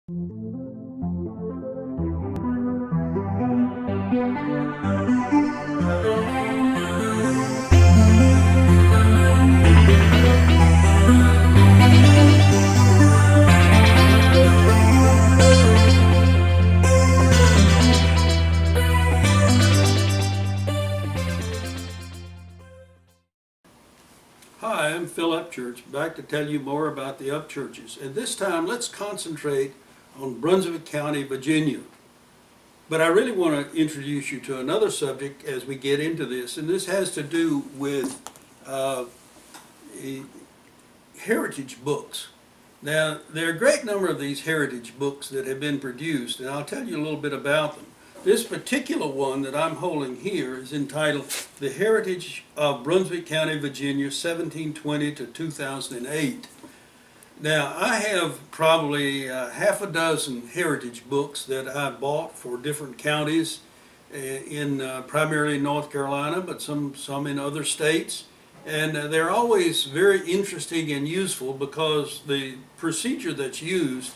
Hi, I'm Phil Upchurch, back to tell you more about the Upchurches. And this time, let's concentrate on Brunswick County, Virginia. But I really want to introduce you to another subject as we get into this, and this has to do with heritage books. Now, there are a great number of these heritage books that have been produced, and I'll tell you a little bit about them. This particular one that I'm holding here is entitled The Heritage of Brunswick County, Virginia, 1720 to 2008. Now, I have probably half a dozen heritage books that I bought for different counties in primarily North Carolina, but some in other states. And they're always very interesting and useful because the procedure that's used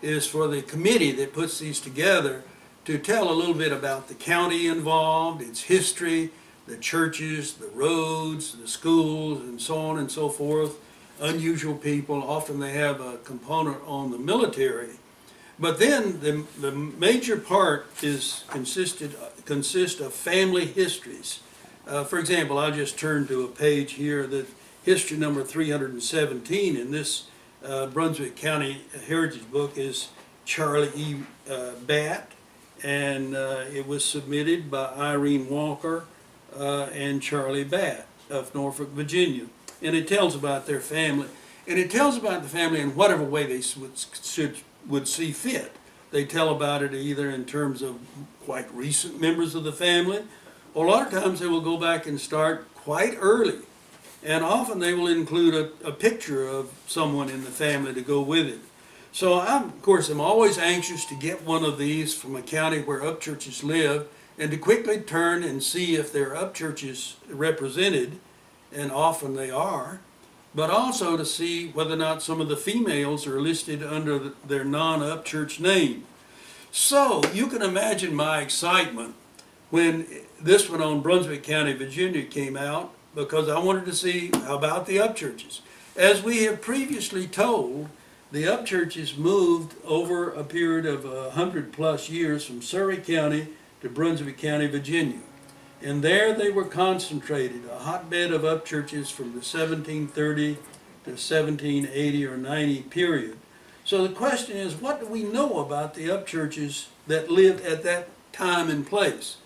is for the committee that puts these together to tell a little bit about the county involved, its history, the churches, the roads, the schools, and so on and so forth. Unusual people, often they have a component on the military. But then the major part consists of family histories. For example, I'll just turn to a page here, the history number 317 in this Brunswick County Heritage book is Charlie E. Batt. And it was submitted by Irene Walker and Charlie Batt of Norfolk, Virginia. And it tells about their family. And it tells about the family in whatever way they would see fit. They tell about it either in terms of quite recent members of the family, or a lot of times they will go back and start quite early. And often they will include a picture of someone in the family to go with it. So of course, I'm always anxious to get one of these from a county where Upchurches live and to quickly turn and see if there are Upchurches represented, and often they are, but also to see whether or not some of the females are listed under their non-Upchurch name. So you can imagine my excitement when this one on Brunswick County, Virginia came out, because I wanted to see how about the Upchurches. As we have previously told, the Upchurches moved over a period of 100+ years from Surry County to Brunswick County, Virginia. And there they were concentrated, a hotbed of Upchurches from the 1730 to 1780 or 90 period. So the question is, what do we know about the Upchurches that lived at that time and place?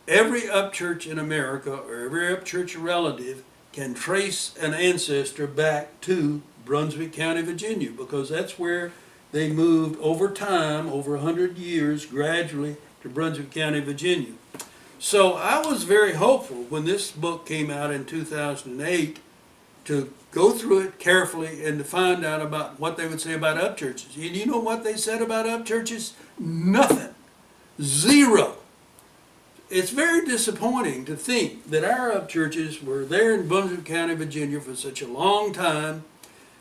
Every Upchurch in America, or every Upchurch relative, can trace an ancestor back to Brunswick County, Virginia, because that's where they moved over time, over 100 years, gradually to Brunswick County, Virginia. So I was very hopeful when this book came out in 2008 to go through it carefully and to find out about what they would say about Upchurches. And you know what they said about Upchurches? Nothing. Zero. It's very disappointing to think that our Upchurches were there in Brunswick County, Virginia for such a long time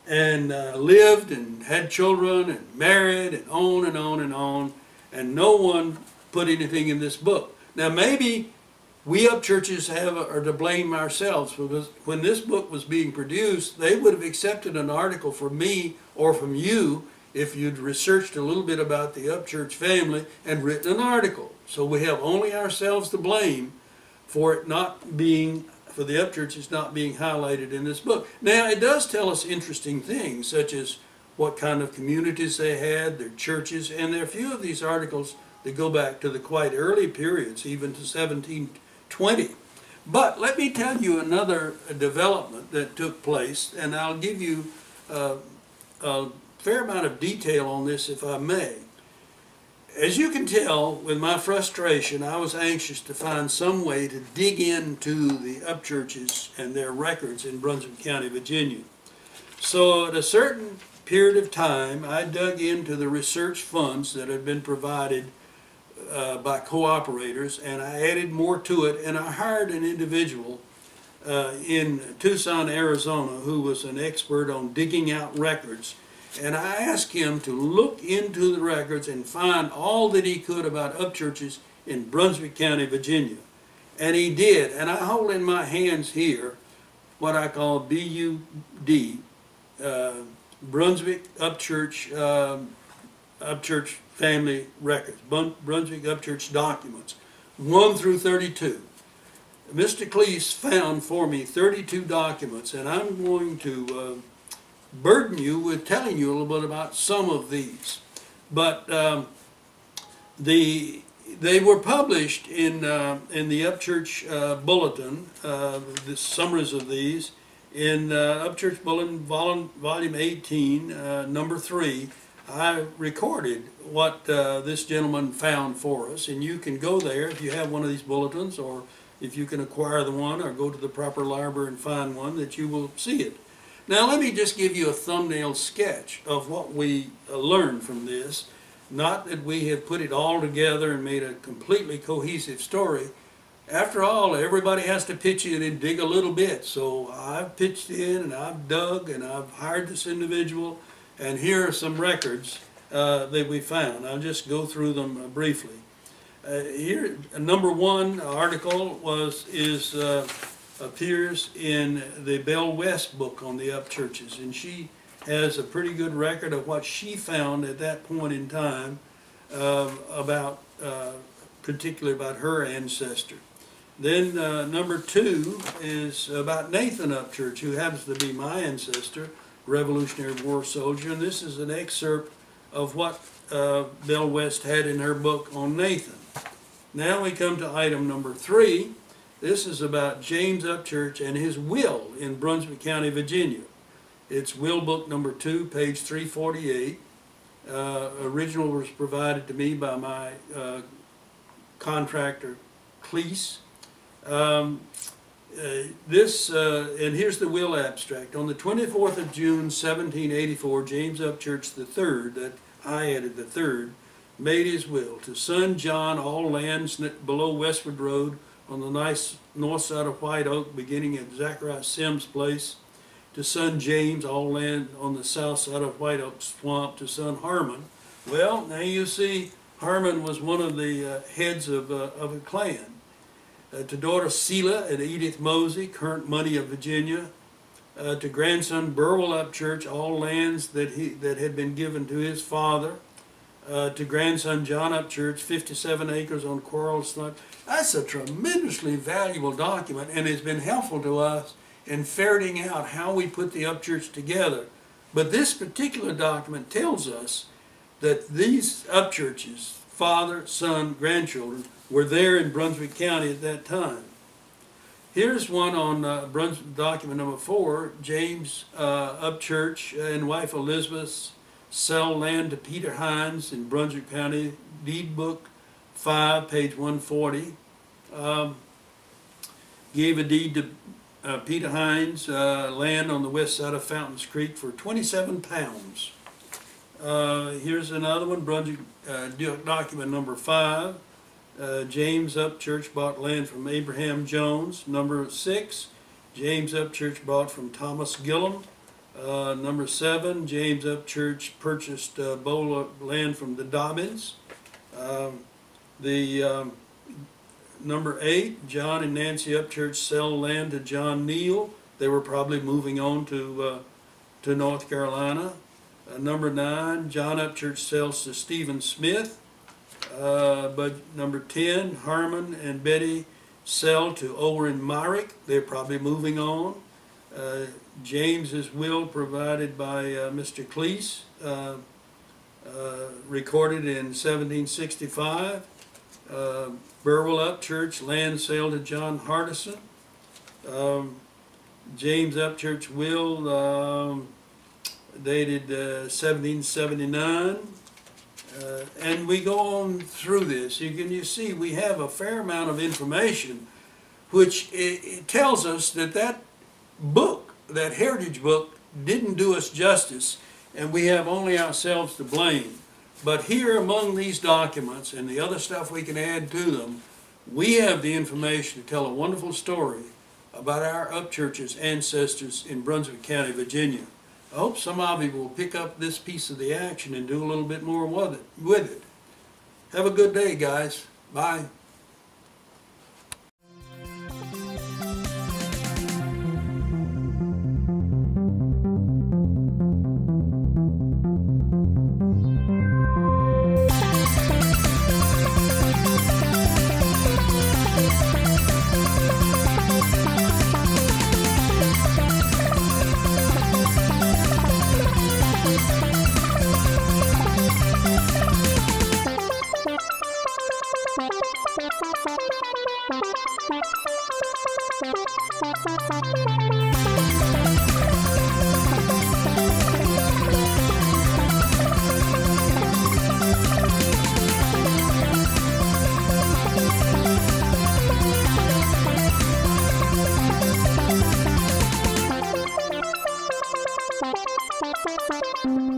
and lived and had children and married and on and on and on, and no one put anything in this book. Now maybe we Upchurches are to blame ourselves, because when this book was being produced, they would have accepted an article from me or from you if you'd researched a little bit about the Upchurch family and written an article. So we have only ourselves to blame for it not being, for the Upchurches not being highlighted in this book. Now, it does tell us interesting things, such as what kind of communities they had, their churches, and there are a few of these articles that go back to the quite early periods, even to 1720. But let me tell you another development that took place, and I'll give you a fair amount of detail on this, if I may. As you can tell, with my frustration, I was anxious to find some way to dig into the Upchurches and their records in Brunswick County, Virginia. So at a certain period of time, I dug into the research funds that had been provided by cooperators, and I added more to it, and I hired an individual in Tucson, Arizona, who was an expert on digging out records. And I asked him to look into the records and find all that he could about Upchurches in Brunswick County, Virginia. And he did. And I hold in my hands here what I call BUD, Brunswick Upchurch, Upchurch Family Records, Brunswick Upchurch Documents, 1 through 32. Mr. Cleese found for me 32 documents, and I'm going to burden you with telling you a little bit about some of these. But they were published in the Upchurch Bulletin, the summaries of these, in Upchurch Bulletin, Volume 18, Number 3. I recorded what this gentleman found for us, and you can go there if you have one of these bulletins, or if you can acquire the one, or go to the proper library and find one, that you will see it. Now let me just give you a thumbnail sketch of what we learned from this. Not that we have put it all together and made a completely cohesive story. After all, everybody has to pitch in and dig a little bit. So I've pitched in and I've dug and I've hired this individual, and here are some records that we found. I'll just go through them briefly. Here, number 1 article appears in the Bell West book on the Upchurches, and she has a pretty good record of what she found at that point in time particularly about her ancestor. Then number 2 is about Nathan Upchurch, who happens to be my ancestor, Revolutionary War soldier, and this is an excerpt of what Bell West had in her book on Nathan. Now we come to item number 3. This is about James Upchurch and his will in Brunswick County, Virginia. It's Will Book number 2, page 348. Original was provided to me by my contractor, Cleese. And here's the will abstract. On the 24th of June, 1784, James Upchurch III, that I added the third, made his will to son John all lands below Westward Road on the nice north side of White Oak, beginning at Zachariah Sims' place, to son James all land on the south side of White Oak Swamp, to son Harmon. Well, now you see Harmon was one of the heads of a clan. To daughter Selah and Edith Mosey, current money of Virginia. To grandson Burwell Upchurch, all lands that had been given to his father. To grandson John Upchurch, 57 acres on Quarrel Snug. That's a tremendously valuable document, and has been helpful to us in ferreting out how we put the Upchurch together. But this particular document tells us that these Upchurches, father, son, grandchildren, were there in Brunswick County at that time. Here's one on document number 4. James Upchurch and wife Elizabeth sell land to Peter Hines in Brunswick County, deed book 5, page 140. Gave a deed to Peter Hines, land on the west side of Fountains Creek for 27 pounds. Here's another one, Brunswick document number 5. James Upchurch bought land from Abraham Jones. Number 6, James Upchurch bought from Thomas Gillum. Number 7, James Upchurch purchased bowl of land from the Dobbins. Number 8, John and Nancy Upchurch sell land to John Neal. They were probably moving on to North Carolina. Number 9, John Upchurch sells to Stephen Smith. But number 10, Harmon and Betty sell to Owen Myrick. They're probably moving on. James's will provided by Mr. Cleese, recorded in 1765. Burwell Upchurch, land sale to John Hardison. James Upchurch will, dated 1779. And we go on through this. You see we have a fair amount of information which it tells us that book, that heritage book, didn't do us justice, and we have only ourselves to blame. But here among these documents and the other stuff we can add to them, we have the information to tell a wonderful story about our Upchurch's ancestors in Brunswick County, Virginia. I hope some of you will pick up this piece of the action and do a little bit more with it. Have a good day, guys. Bye. Thank you.